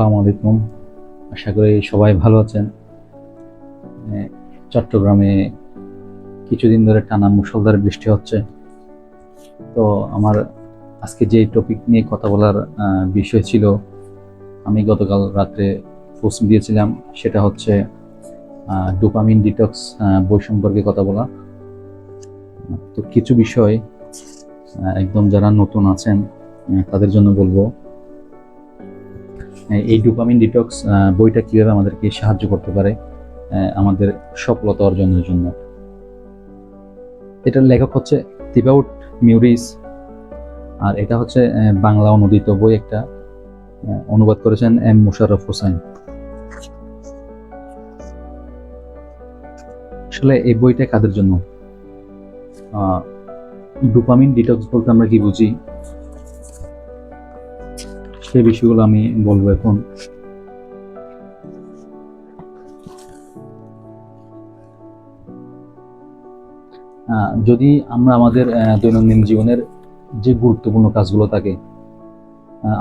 আসসালামু আলাইকুম। আশা করি সবাই ভালো আছেন। চট্টগ্রামে কিছুদিন ধরে টানা মুষলধারে বৃষ্টি হচ্ছে। তো আমার আজকে যে টপিক নিয়ে কথা বলার বিষয় ছিল, আমি গতকাল রাত্রে পোস্ট দিয়েছিলাম, সেটা হচ্ছে ডোপামিন ডিটক্স বই সম্পর্কে কথা বলা। তো কিছু বিষয় একদম যারা নতুন আছেন তাদের জন্য বলবো, এই ডোপামিন ডিটক্স বইটা কিভাবে আমাদেরকে সাহায্য করতে পারে আমাদের সফলতা অর্জনের জন্য। এটার লেখক হচ্ছে তিবাউট মিউরিস, আর এটা হচ্ছে বাংলা অনুদিত বই একটা। অনুবাদ করেছেন এম মোশাররফ হোসেন। আসলে এই বইটা কাদের জন্য? ডোপামিন ডিটক্স বলতে আমরা কি বুঝি, সেই বিষয়গুলো আমি বলবো এখন। যদি আমরা আমাদের দৈনন্দিন জীবনের যে গুরুত্বপূর্ণ কাজগুলো থাকে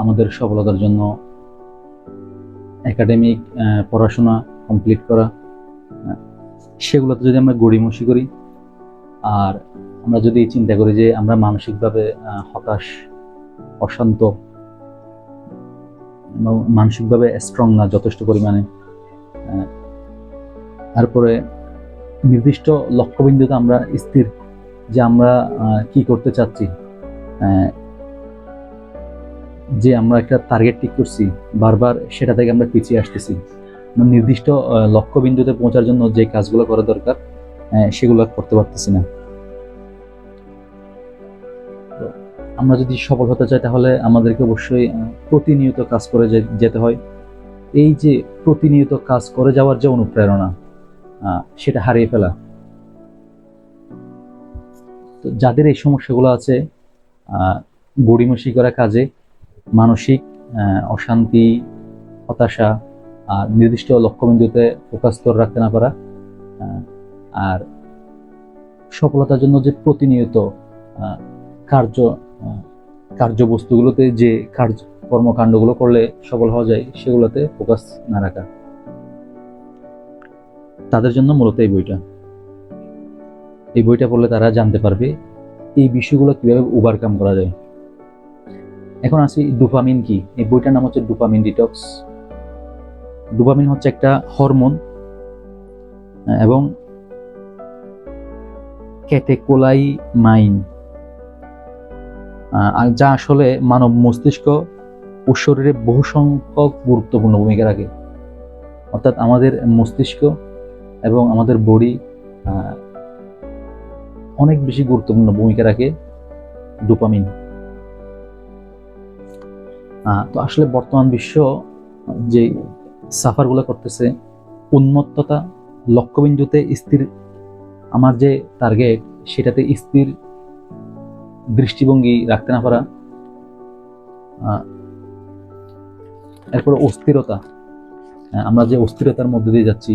আমাদের সফলতার জন্য, একাডেমিক পড়াশোনা কমপ্লিট করা, সেগুলোতে যদি আমরা গড়িমসি করি, আর আমরা যদি চিন্তা করি যে আমরা মানসিকভাবে হতাশ, অশান্ত, মানসিকভাবে স্ট্রং না যথেষ্ট পরিমাণে, তারপরে নির্দিষ্ট লক্ষ্যবিন্দুতে আমরা স্থির, যে আমরা কি করতে চাচ্ছি, যে আমরা একটা টার্গেট ঠিক করছি, বারবার সেটা থেকে আমরা পিছিয়ে আসতেছি, নির্দিষ্ট লক্ষ্যবিন্দুতে পৌঁছার জন্য যে কাজগুলো করা দরকার সেগুলো করতে পারতেছি না। আমরা যদি সফল হতে চাই তাহলে আমাদেরকে অবশ্যই প্রতিনিয়ত কাজ করে যেতে হয়। এই যে প্রতিনিয়ত কাজ করে যাওয়ার যে অনুপ্রেরণা, সেটা হারিয়ে ফেলা। তো যাদের এই সমস্যাগুলো আছে, গড়িমসি করা কাজে মানসিক অশান্তি, হতাশা, আর নির্দিষ্ট লক্ষ্যবিন্দুতে ফোকাস করে রাখতে না পারা, আর সফলতার জন্য যে প্রতিনিয়ত কার্যবস্তুগুলোতে যে কর্মকাণ্ডগুলো করলে সফল হওয়া যায় সেগুলোতে ফোকাস না রাখা, তাদের জন্য মূলত এই বইটা পড়লে তারা জানতে পারবে এই বিষয়গুলো কিভাবে ওভারকাম করা যায়। এখন আসি ডোপামিন কি। এই বইটার নাম হচ্ছে ডোপামিন ডিটক্স। ডোপামিন হচ্ছে একটা হরমোন এবং ক্যাটেকোলাইমাইন, আর যা আসলে মানব মস্তিষ্ক ও শরীরে বহু সংখ্যক গুরুত্বপূর্ণ ভূমিকা রাখে। অর্থাৎ আমাদের মস্তিষ্ক এবং আমাদের বডি অনেক বেশি গুরুত্বপূর্ণ ভূমিকা রাখে ডোপামিন। তো আসলে বর্তমান বিশ্ব যে সাফারগুলো করতেছে, উন্মত্ততা, লক্ষ্যবিন্দুতে স্থির, আমার যে টার্গেট সেটাতে স্থির দৃষ্টিভঙ্গি রাখতে না পারা, এরপরে অস্থিরতা, আমরা যে অস্থিরতার মধ্যে দিয়ে যাচ্ছি,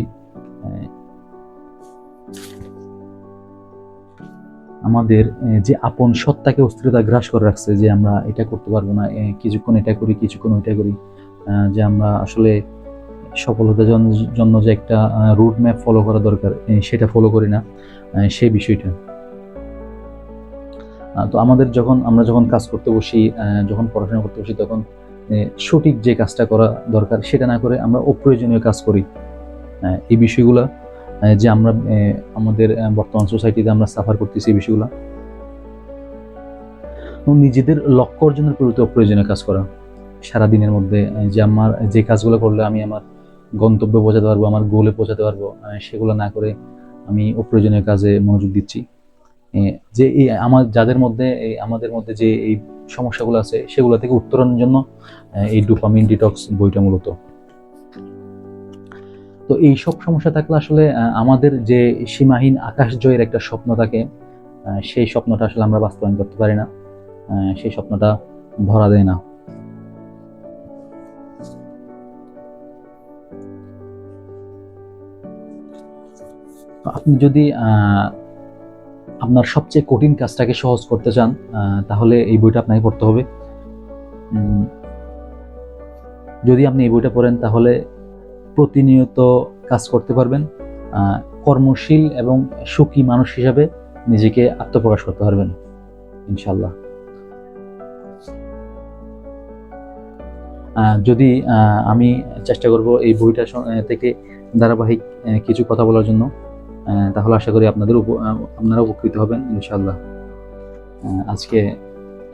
আমাদের যে আপন সত্তাকে অস্থিরতা গ্রাস করে রাখছে, যে আমরা এটা করতে পারবো না, কিছুক্ষণ এটা করি, কিছুক্ষণ ওইটা করি, যে আমরা আসলে সফলতার জন্য যে একটা রুট ম্যাপ ফলো করা দরকার সেটা ফলো করি না, সেই বিষয়টা। তো আমরা যখন কাজ করতে বসি, যখন পড়াশোনা করতে বসি, তখন সঠিক যে কাজটা করা দরকার সেটা না করে আমরা অপ্রয়োজনীয় কাজ করি। এই বিষয়গুলো যে আমরা আমাদের বর্তমান সোসাইটিতে আমরা সাফার করতেছি, এই বিষয়গুলো। নিজেদের লক্ষ্য অর্জনের পরিবর্তে অপ্রয়োজনীয় কাজ করা সারাদিনের মধ্যে, যে আমার যে কাজগুলো করলে আমি আমার গন্তব্যে পৌঁছাতে পারবো, আমার গোলে পৌঁছাতে পারবো, সেগুলো না করে আমি অপ্রয়োজনীয় কাজে মনোযোগ দিচ্ছি। যে এই আমাদের মধ্যে যে এই সমস্যাগুলো আছে সেগুলো থেকে উত্তরণের জন্য এই ডোপামিন ডিটক্স বইটা মূলত। তো এই সব সমস্যা থাকলে আসলে আমাদের যে সীমাহীন আকাশ জয়ের একটা স্বপ্ন থাকে, সেই স্বপ্নটা আসলে আমরা বাস্তবায়ন করতে পারি না, সেই স্বপ্নটা ধরা দেয় না। আপনি যদি আপনার সবচেয়ে কঠিন কাজটাকে সহজ করতে চান, তাহলে এই বইটা আপনাকে পড়তে হবে। যদি আপনি এই বইটা পড়েন তাহলে প্রতিনিয়ত কাজ করতে পারবেন, কর্মশীল এবং সুখী মানুষ হিসাবে নিজেকে আত্মপ্রকাশ করতে পারবেন ইনশাল্লাহ। যদি আমি চেষ্টা করব এই বইটা থেকে ধারাবাহিক কিছু কথা বলার জন্য, তাহলে আশা করি আপনারা উপকৃত হবেন ইনশাল্লাহ। আজকে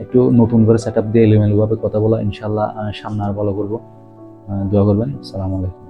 একটু নতুন করে সেট আপ দিয়ে এলোমেলোভাবে কথা বলা, ইনশাল্লাহ সামনে আর ভালো করবো। দোয়া করবেন। আসসালামু আলাইকুম।